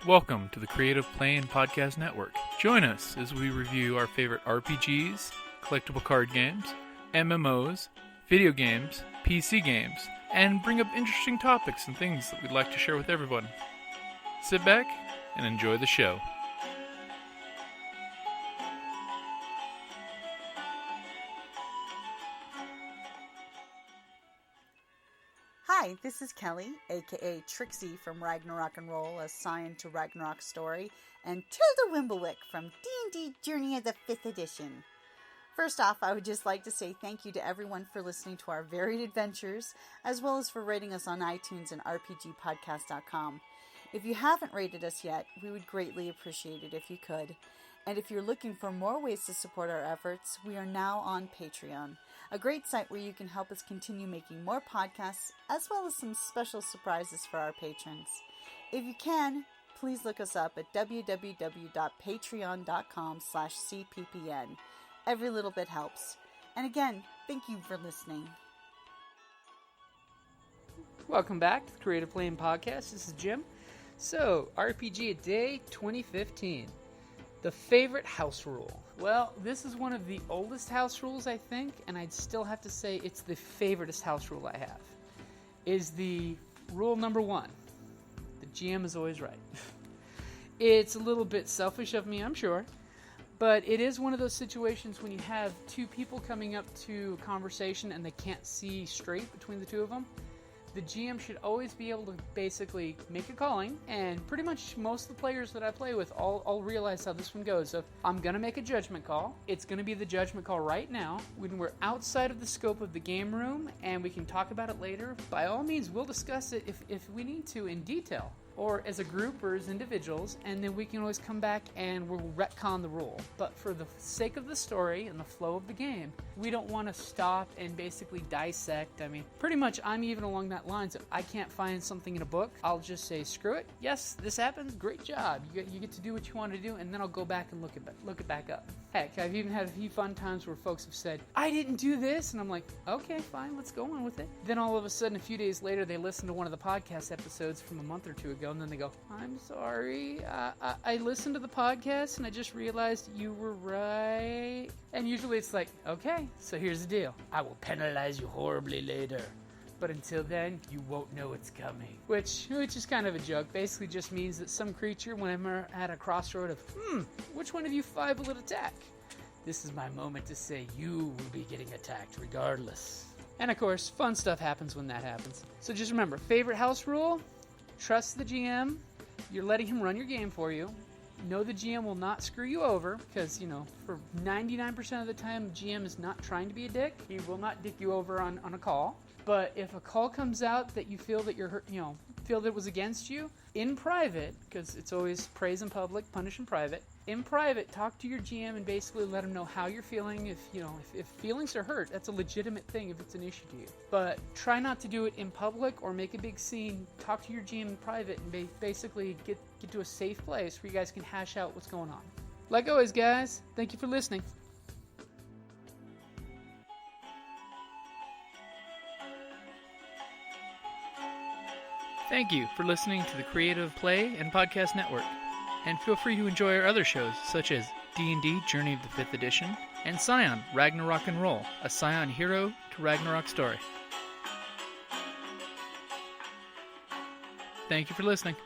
Welcome to the Creative Play and Podcast Network. Join us as we review our favorite RPGs, collectible card games, MMOs, video games, PC games, and bring up interesting topics and things that we'd like to share with everyone. Sit back and enjoy the show. Hi, this is Kelly, aka Trixie from Ragnarok and Roll, assigned to Ragnarok Story, and Tilda Wimblewick from D&D Journey of the 5th Edition. First off, I would just like to say thank you to everyone for listening to our varied adventures, as well as for rating us on iTunes and RPGpodcast.com. If you haven't rated us yet, we would greatly appreciate it if you could. And if you're looking for more ways to support our efforts, we are now on Patreon, a great site where you can help us continue making more podcasts, as well as some special surprises for our patrons. If you can, please look us up at www.patreon.com/cppn. Every little bit helps. And again, thank you for listening. Welcome back to the Creative Play and Podcast. This is Jim. So, RPG a Day 2015. The favorite house rule. Well, this is one of the oldest house rules, I think, and I'd still have to say it's the favoriteest house rule I have. Is the rule number 1. The GM is always right. It's a little bit selfish of me, I'm sure, but it is one of those situations when you have two people coming up to a conversation and they can't see straight between the two of them. The GM should always be able to basically make a calling, and pretty much most of the players that I play with all realize how this one goes. So I'm going to make a judgment call. It's going to be the judgment call right now. When we're outside of the scope of the game room and we can talk about it later, by all means, we'll discuss it if we need to in detail, or as a group or as individuals, and then we can always come back and we'll retcon the rule. But for the sake of the story and the flow of the game, we don't want to stop and basically dissect. I mean, pretty much I'm even along that lines. If I can't find something in a book, I'll just say, screw it. Yes, this happens. Great job. You get to do what you want to do, and then I'll go back and look it back up. Heck, I've even had a few fun times where folks have said, I didn't do this, and I'm like, okay, fine, let's go on with it. Then all of a sudden, a few days later, they listen to one of the podcast episodes from a month or two ago, and then they go, I'm sorry, I listened to the podcast and I just realized you were right. And usually it's like, okay, so here's the deal. I will penalize you horribly later. But until then, you won't know it's coming. Which is kind of a joke. Basically just means that some creature, whenever at a crossroad of, which one of you five will it attack? This is my moment to say you will be getting attacked regardless. And of course, fun stuff happens when that happens. So just remember, favorite house rule? Trust the GM. You're letting him run your game for you. Know the GM will not screw you over because, for 99% of the time, GM is not trying to be a dick. He will not dick you over on a call. But if a call comes out that you feel that feel that it was against you, in private, because it's always praise in public, punish in private. In private, talk to your GM and basically let him know how you're feeling. If feelings are hurt, that's a legitimate thing if it's an issue to you. But try not to do it in public or make a big scene. Talk to your GM in private and basically get to a safe place where you guys can hash out what's going on. Like always, guys, thank you for listening. Thank you for listening to the Creative Play and Podcast Network. And feel free to enjoy our other shows, such as D&D Journey of the 5th Edition, and Scion Ragnarok and Roll, a Scion hero to Ragnarok story. Thank you for listening.